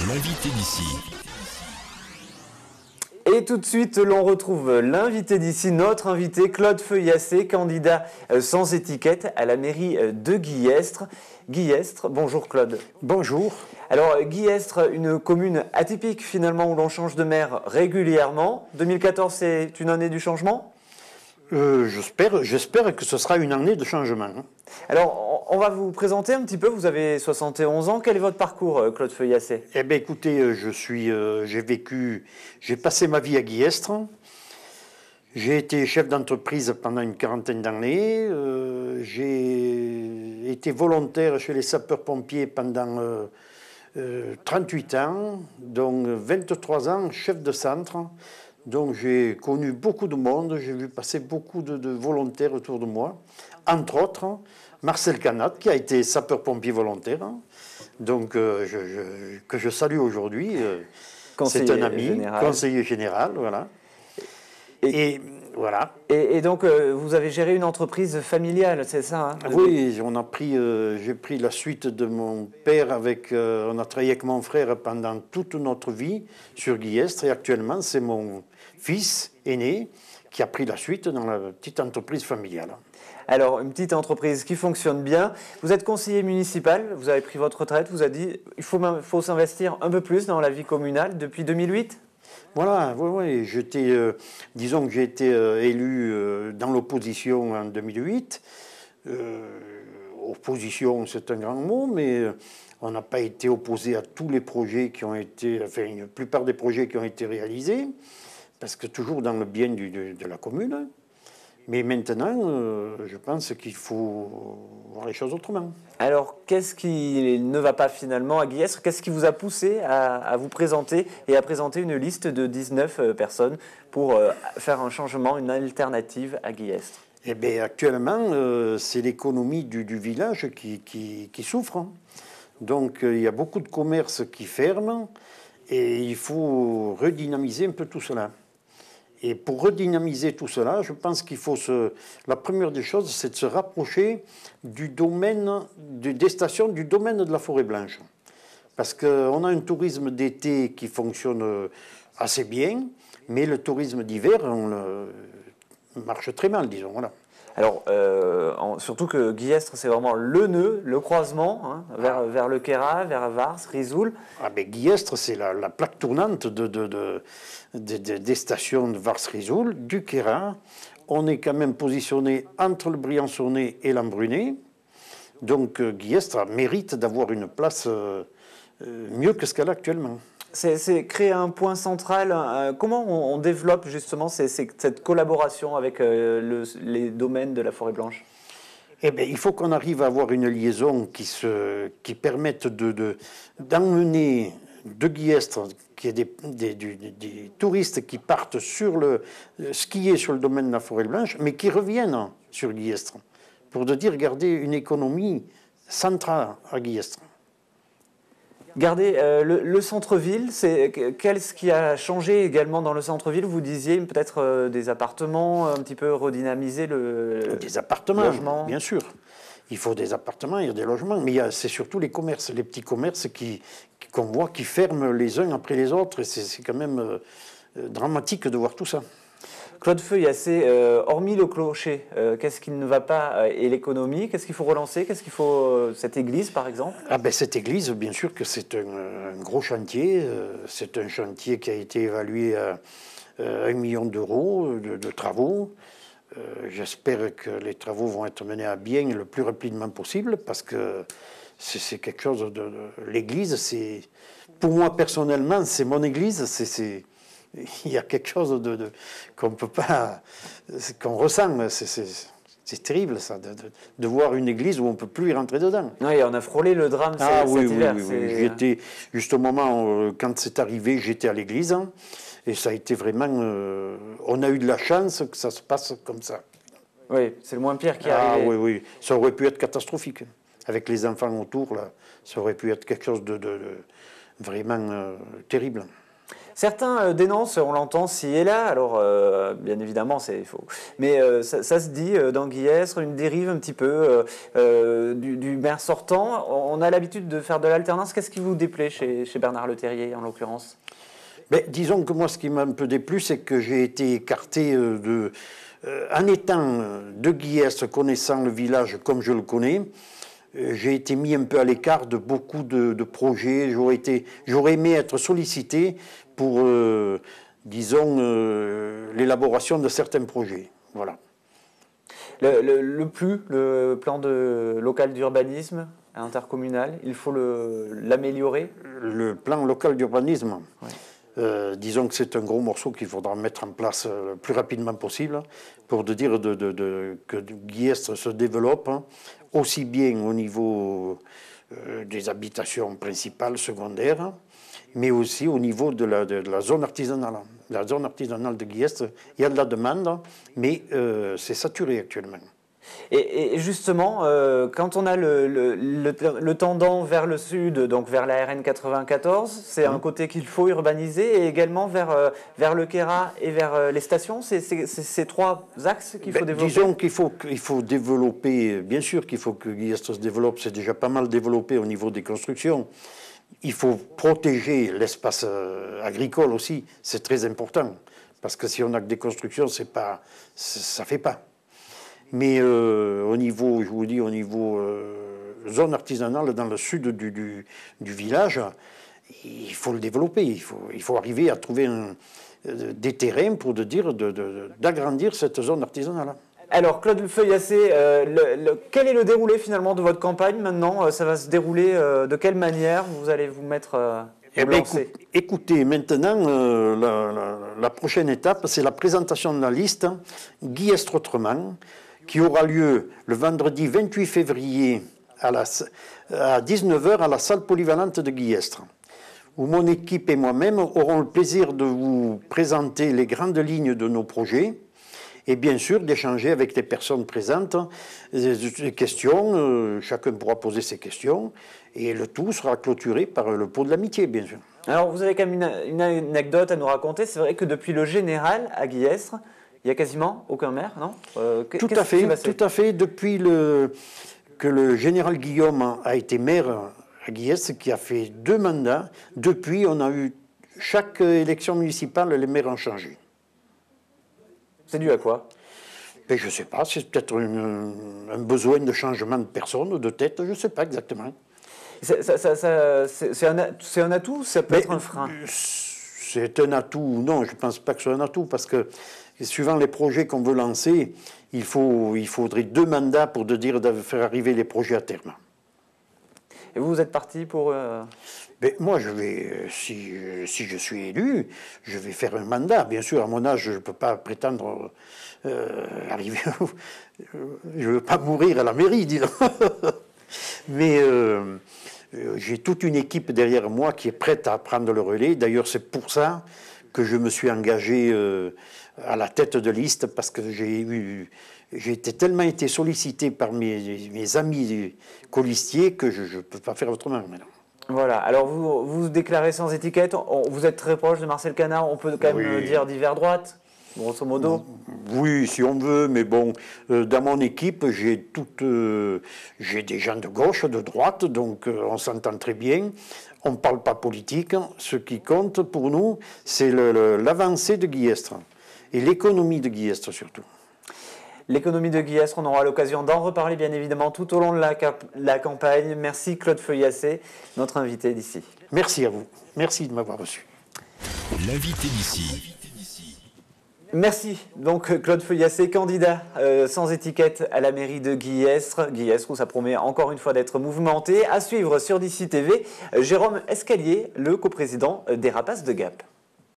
L'invité d'ici. Et tout de suite, l'on retrouve l'invité d'ici, notre invité Claude Feuillassé, candidat sans étiquette à la mairie de Guillestre. Guillestre, bonjour Claude. Bonjour. Alors Guillestre, une commune atypique finalement où l'on change de maire régulièrement. 2014, c'est une année du changement ? J'espère que ce sera une année de changement. Alors, on va vous présenter un petit peu. Vous avez 71 ans. Quel est votre parcours, Claude Feuillassé ? Eh bien, écoutez, j'ai passé ma vie à Guillestre. J'ai été chef d'entreprise pendant une quarantaine d'années. J'ai été volontaire chez les sapeurs-pompiers pendant 38 ans, donc 23 ans chef de centre. Donc j'ai connu beaucoup de monde, j'ai vu passer beaucoup de volontaires autour de moi, entre autres Marcel Canat, qui a été sapeur-pompier volontaire, donc que je salue aujourd'hui. C'est un ami, conseiller général, voilà. Et voilà. Et donc vous avez géré une entreprise familiale, c'est ça, hein ? Oui, j'ai pris la suite de mon père on a travaillé avec mon frère pendant toute notre vie sur Guillestre, et actuellement c'est mon fils aîné qui a pris la suite dans la petite entreprise familiale. Alors, une petite entreprise qui fonctionne bien. Vous êtes conseiller municipal, vous avez pris votre retraite, vous avez dit il faut s'investir un peu plus dans la vie communale depuis 2008 ? Voilà, oui. Disons que j'ai été élu dans l'opposition en 2008. Opposition, c'est un grand mot, mais on n'a pas été opposé à tous les projets qui ont été, enfin, la plupart des projets qui ont été réalisés, parce que toujours dans le bien de la commune. Mais maintenant, je pense qu'il faut voir les choses autrement. Alors, qu'est-ce qui ne va pas finalement à Guillestre ? Qu'est-ce qui vous a poussé à vous présenter et à présenter une liste de 19 personnes pour faire un changement, une alternative à Guillestre ? Eh bien, actuellement, c'est l'économie du village qui souffre. Hein. Donc, il y a beaucoup de commerces qui ferment et il faut redynamiser un peu tout cela. Et pour redynamiser tout cela, je pense qu'il faut la première des choses, c'est de se rapprocher du domaine, des stations du domaine de la forêt blanche. Parce qu'on a un tourisme d'été qui fonctionne assez bien, mais le tourisme d'hiver, marche très mal, disons. Voilà. Alors, surtout que Guillestre, c'est vraiment le nœud, le croisement, hein, vers le Queyras, vers Vars, Risoul. Ah ben Guillestre, c'est la plaque tournante des stations de Vars-Risoul, du Queyras. On est quand même positionné entre le Briançonnais et l'Embrunet. Donc Guillestre mérite d'avoir une place mieux que ce qu'elle a actuellement. C'est créer un point central. Comment on développe justement cette collaboration avec les domaines de la forêt blanche ? Eh bien, il faut qu'on arrive à avoir une liaison qui permette d'emmener de Guillestre, qu'il y ait des touristes qui partent skier sur le domaine de la forêt blanche, mais qui reviennent sur Guillestre, pour garder une économie centrale à Guillestre. Gardez le centre-ville, qu'est-ce qui a changé également dans le centre-ville ? Vous disiez peut-être des appartements, un petit peu redynamiser des appartements, logement. Bien sûr. Il faut des appartements, il y a des logements, mais c'est surtout les commerces, les petits commerces qu'on voit qui ferment les uns après les autres, et c'est quand même dramatique de voir tout ça. Claude Feuillassé, hormis le clocher, qu'est-ce qui ne va pas et l'économie ? Qu'est-ce qu'il faut relancer ? Qu'est-ce qu'il faut cette église, par exemple ? Ah ben cette église, bien sûr que c'est un gros chantier. C'est un chantier qui a été évalué à 1 million d'euros de travaux. J'espère que les travaux vont être menés à bien le plus rapidement possible, parce que c'est quelque chose de l'église. Pour moi personnellement, c'est mon église. Il y a quelque chose qu'on peut pas, qu'on ressent. C'est terrible, ça, de voir une église où on ne peut plus y rentrer dedans. Oui, on a frôlé le drame cet hiver. Oui. J'étais, juste au moment, quand c'est arrivé, j'étais à l'église. Hein, et ça a été vraiment... on a eu de la chance que ça se passe comme ça. Oui, c'est le moins pire qui est arrivé. Oui. Ça aurait pu être catastrophique. Avec les enfants autour, là, ça aurait pu être quelque chose de vraiment terrible. Certains dénoncent, on l'entend ci et là, alors bien évidemment c'est faux, mais ça se dit dans Guillestre, une dérive un petit peu du maire sortant. On a l'habitude de faire de l'alternance. Qu'est-ce qui vous déplaît chez Bernard Leterrier en l'occurrence? Disons que moi, ce qui m'a un peu déplu, c'est que j'ai été écarté en étant de Guillestre, connaissant le village comme je le connais, j'ai été mis un peu à l'écart de beaucoup de projets. J'aurais aimé être sollicité pour, disons, l'élaboration de certains projets. Voilà. Le plan local d'urbanisme intercommunal, il faut l'améliorer? Le plan local d'urbanisme, ouais. Disons que c'est un gros morceau qu'il faudra mettre en place le plus rapidement possible pour dire que Guillestre se développe, hein, aussi bien au niveau des habitations principales, secondaires, mais aussi au niveau de la zone artisanale. La zone artisanale de Guillestre, il y a de la demande, mais c'est saturé actuellement. Et justement, quand on a le tendant vers le sud, donc vers la RN 94, c'est un côté qu'il faut urbaniser, et également vers le Queyras et vers les stations, c'est ces trois axes qu'il faut développer. Disons qu'il faut développer, bien sûr qu'il faut que Guillestre se développe, c'est déjà pas mal développé au niveau des constructions. Il faut protéger l'espace agricole aussi, c'est très important, parce que si on n'a que des constructions, ça ne fait pas. Mais au niveau, je vous dis, au niveau zone artisanale dans le sud du village, il faut le développer. Il faut arriver à trouver des terrains pour d'agrandir cette zone artisanale. Alors, Claude Feuillassé, quel est le déroulé finalement de votre campagne maintenant? Ça va se dérouler de quelle manière? Vous allez vous mettre au lancer? Écoutez, maintenant, la prochaine étape, c'est la présentation de la liste Guillestre autrement, qui aura lieu le vendredi 28 février à 19h à la salle polyvalente de Guillestre, où mon équipe et moi-même aurons le plaisir de vous présenter les grandes lignes de nos projets et bien sûr d'échanger avec les personnes présentes des questions. Chacun pourra poser ses questions et le tout sera clôturé par le pot de l'amitié, bien sûr. Alors, vous avez quand même une anecdote à nous raconter. C'est vrai que depuis le général à Guillestre, il n'y a quasiment aucun maire, non? Tout à fait. Depuis que le général Guillaume a été maire à Guillestre, qui a fait 2 mandats, depuis, on a eu chaque élection municipale, les maires ont changé. C'est dû à quoi? Je ne sais pas, c'est peut-être un besoin de changement de personne, de tête, je ne sais pas exactement. C'est un atout, ça peut être un frein? C'est un atout, non, je ne pense pas que ce soit un atout, parce que suivant les projets qu'on veut lancer, il faudrait 2 mandats pour de faire arriver les projets à terme. Et vous êtes parti pour... Moi, si je suis élu, je vais faire un mandat. Bien sûr, à mon âge, je ne peux pas prétendre arriver... je ne veux pas mourir à la mairie, disons. Mais j'ai toute une équipe derrière moi qui est prête à prendre le relais. D'ailleurs, c'est pour ça que je me suis engagé à la tête de liste, parce que j'ai tellement été sollicité par mes amis colistiers que je ne peux pas faire autrement maintenant. Voilà, alors vous déclarez sans étiquette, vous êtes très proche de Marcel Canard, on peut quand même dire d'hiver droite, grosso modo. Oui, si on veut, mais bon, dans mon équipe, j'ai des gens de gauche, de droite, donc on s'entend très bien. On ne parle pas politique, ce qui compte pour nous, c'est l'avancée de Guillestre, et l'économie de Guillestre surtout. L'économie de Guillestre, on aura l'occasion d'en reparler bien évidemment tout au long de la campagne. Merci Claude Feuillassé, notre invité d'ici. Merci à vous, merci de m'avoir reçu. L'invité d'ici. Merci. Donc Claude Feuillassé, candidat sans étiquette à la mairie de Guillestre. Guillestre où ça promet encore une fois d'être mouvementé. À suivre sur d'ici TV, Jérôme Escalier, le coprésident des Rapaces de Gap.